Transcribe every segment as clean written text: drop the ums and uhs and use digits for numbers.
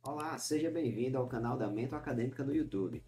Olá, seja bem-vindo ao canal da Mento Acadêmica no YouTube.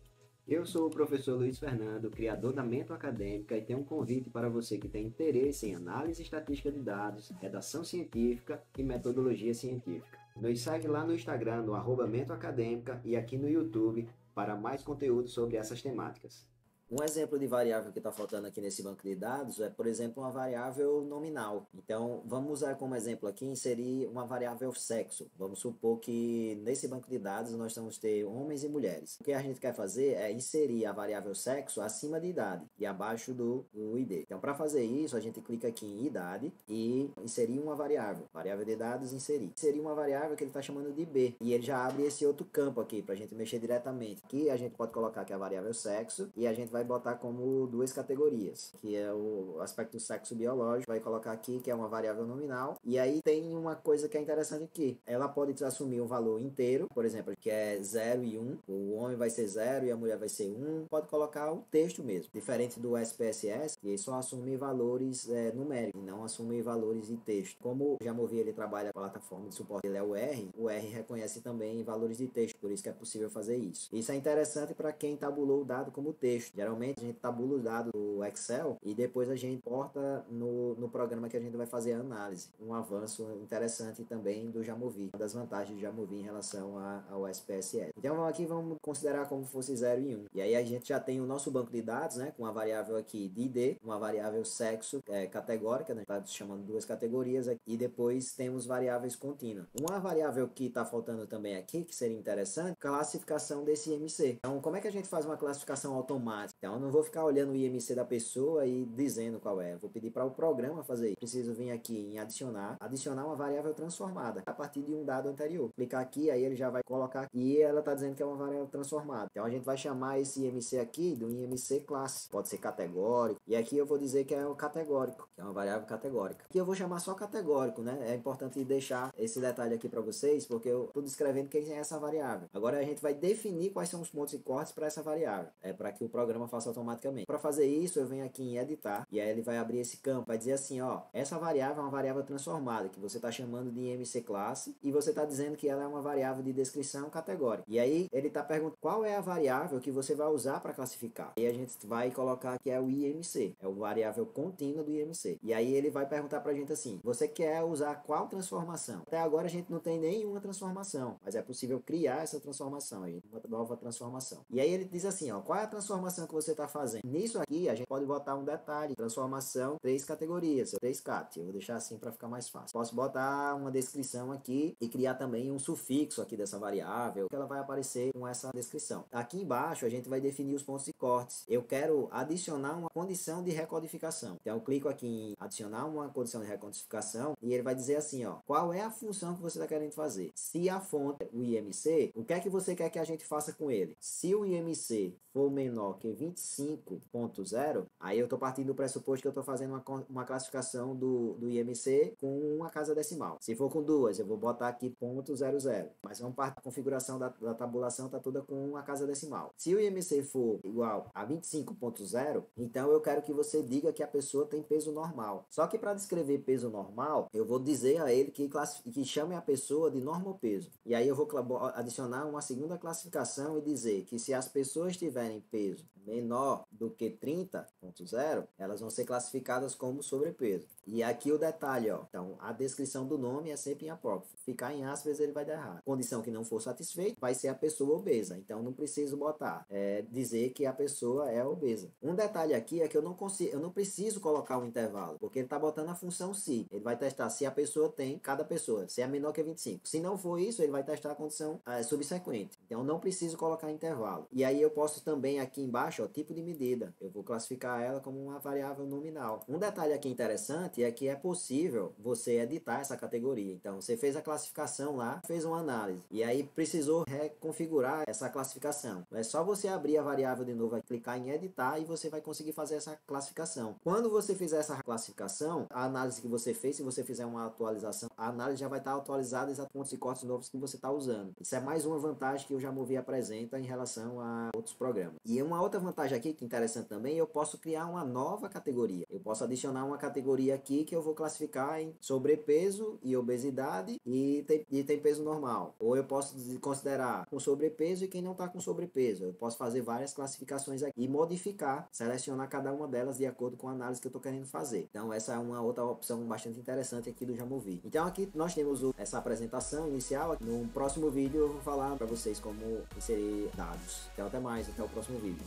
Eu sou o professor Luiz Fernando, criador da Mento Acadêmica, e tenho um convite para você que tem interesse em análise estatística de dados, redação científica e metodologia científica. Nos segue lá no Instagram, no @Mento Acadêmica, e aqui no YouTube para mais conteúdo sobre essas temáticas. Um exemplo de variável que está faltando aqui nesse banco de dados é, por exemplo, uma variável nominal. Então, vamos usar como exemplo aqui, inserir uma variável sexo. Vamos supor que nesse banco de dados nós vamos ter homens e mulheres. O que a gente quer fazer é inserir a variável sexo acima de idade e abaixo do ID. Então, para fazer isso, a gente clica aqui em idade e inserir uma variável de dados, inserir. Inserir uma variável que ele está chamando de B. E ele já abre esse outro campo aqui para a gente mexer diretamente. Aqui a gente pode colocar aqui a variável sexo e a gente vai botar como duas categorias, que é o aspecto do sexo biológico, vai colocar aqui que é uma variável nominal, e aí tem uma coisa que é interessante aqui, ela pode assumir um valor inteiro, por exemplo, que é 0 e 1, o homem vai ser 0 e a mulher vai ser 1, pode colocar o texto mesmo, diferente do SPSS, que só assume valores numéricos, e não assume valores de texto. Como o Jamovi ele trabalha com a plataforma de suporte, ele é o R reconhece também valores de texto, por isso que é possível fazer isso. Isso é interessante para quem tabulou o dado como texto. Geralmente a gente tabula os dados do Excel e depois a gente importa no programa que a gente vai fazer a análise. Um avanço interessante também do Jamovi, uma das vantagens do Jamovi em relação ao SPSS. Então aqui vamos considerar como fosse 0 e 1. E aí a gente já tem o nosso banco de dados, né, com uma variável aqui de ID, uma variável sexo categórica, né, está chamando duas categorias aqui, e depois temos variáveis contínuas. Uma variável que está faltando também aqui, que seria interessante, classificação desse IMC. Então, como é que a gente faz uma classificação automática? Então, eu não vou ficar olhando o IMC da pessoa e dizendo qual é. Eu vou pedir para o programa fazer isso. Preciso vir aqui em adicionar uma variável transformada a partir de um dado anterior. Clicar aqui, aí ele já vai colocar aqui e ela está dizendo que é uma variável transformada. Então a gente vai chamar esse IMC aqui do IMC classe. Pode ser categórico. E aqui eu vou dizer que é o categórico, que é uma variável categórica. Aqui eu vou chamar só categórico, né? É importante deixar esse detalhe aqui para vocês, porque eu estou descrevendo quem é essa variável. Agora a gente vai definir quais são os pontos e cortes para essa variável. É para que o programa faça automaticamente. Para fazer isso, eu venho aqui em editar e aí ele vai abrir esse campo, vai dizer assim, ó, essa variável é uma variável transformada que você está chamando de IMC classe e você está dizendo que ela é uma variável de descrição categórica. E aí ele está perguntando qual é a variável que você vai usar para classificar. E a gente vai colocar que é o IMC, é o variável contínua do IMC. E aí ele vai perguntar para a gente assim, você quer usar qual transformação? Até agora a gente não tem nenhuma transformação, mas é possível criar essa transformação aí, uma nova transformação. E aí ele diz assim, ó, qual é a transformação que você está fazendo? Nisso aqui a gente pode botar um detalhe, transformação 3 categorias, 3 cat. Eu vou deixar assim para ficar mais fácil. Posso botar uma descrição aqui e criar também um sufixo aqui dessa variável, que ela vai aparecer com essa descrição. Aqui embaixo a gente vai definir os pontos e cortes. Eu quero adicionar uma condição de recodificação. Então eu clico aqui em adicionar uma condição de recodificação e ele vai dizer assim, ó, qual é a função que você está querendo fazer? Se a fonte, o IMC, o que é que você quer que a gente faça com ele? Se o IMC for menor que 25.0, aí eu estou partindo do pressuposto que eu estou fazendo uma classificação do IMC com uma casa decimal. Se for com duas, eu vou botar aqui .00. Mas vamos partir da configuração da tabulação, está toda com uma casa decimal. Se o IMC for igual a 25.0, então eu quero que você diga que a pessoa tem peso normal. Só que para descrever peso normal, eu vou dizer a ele que chame a pessoa de normopeso. E aí eu vou adicionar uma segunda classificação e dizer que se as pessoas tiverem peso menor do que 30.0, elas vão ser classificadas como sobrepeso. E aqui o detalhe, ó. Então, a descrição do nome é sempre em apócrifo. Ficar em aspas, ele vai dar errado. Condição que não for satisfeita, vai ser a pessoa obesa. Então, não preciso botar, dizer que a pessoa é obesa. Um detalhe aqui é que eu não preciso colocar um intervalo, porque ele está botando a função se. Ele vai testar se a pessoa tem, cada pessoa, se é menor que 25. Se não for isso, ele vai testar a condição subsequente. Então, não preciso colocar intervalo. E aí eu posso também aqui embaixo, ó, tipo de medida. Eu vou classificar ela como uma variável nominal. Um detalhe aqui interessante é que é possível você editar essa categoria. Então, você fez a classificação lá, fez uma análise, e aí precisou reconfigurar essa classificação. É só você abrir a variável de novo, vai clicar em editar e você vai conseguir fazer essa classificação. Quando você fizer essa classificação, a análise que você fez, se você fizer uma atualização, a análise já vai estar atualizada exatamente com os pontos e cortes novos que você está usando. Isso é mais uma vantagem que o Jamovi apresenta em relação a outros programas. E uma outra vantagem aqui, que é interessante também, eu posso criar uma nova categoria. Eu posso adicionar uma categoria aqui que eu vou classificar em sobrepeso e obesidade e tem peso normal. Ou eu posso considerar com sobrepeso e quem não está com sobrepeso. Eu posso fazer várias classificações aqui e modificar, selecionar cada uma delas de acordo com a análise que eu estou querendo fazer. Então essa é uma outra opção bastante interessante aqui do Jamovi. Então aqui nós temos essa apresentação inicial. No próximo vídeo eu vou falar para vocês como inserir dados. Então até mais, até o próximo vídeo.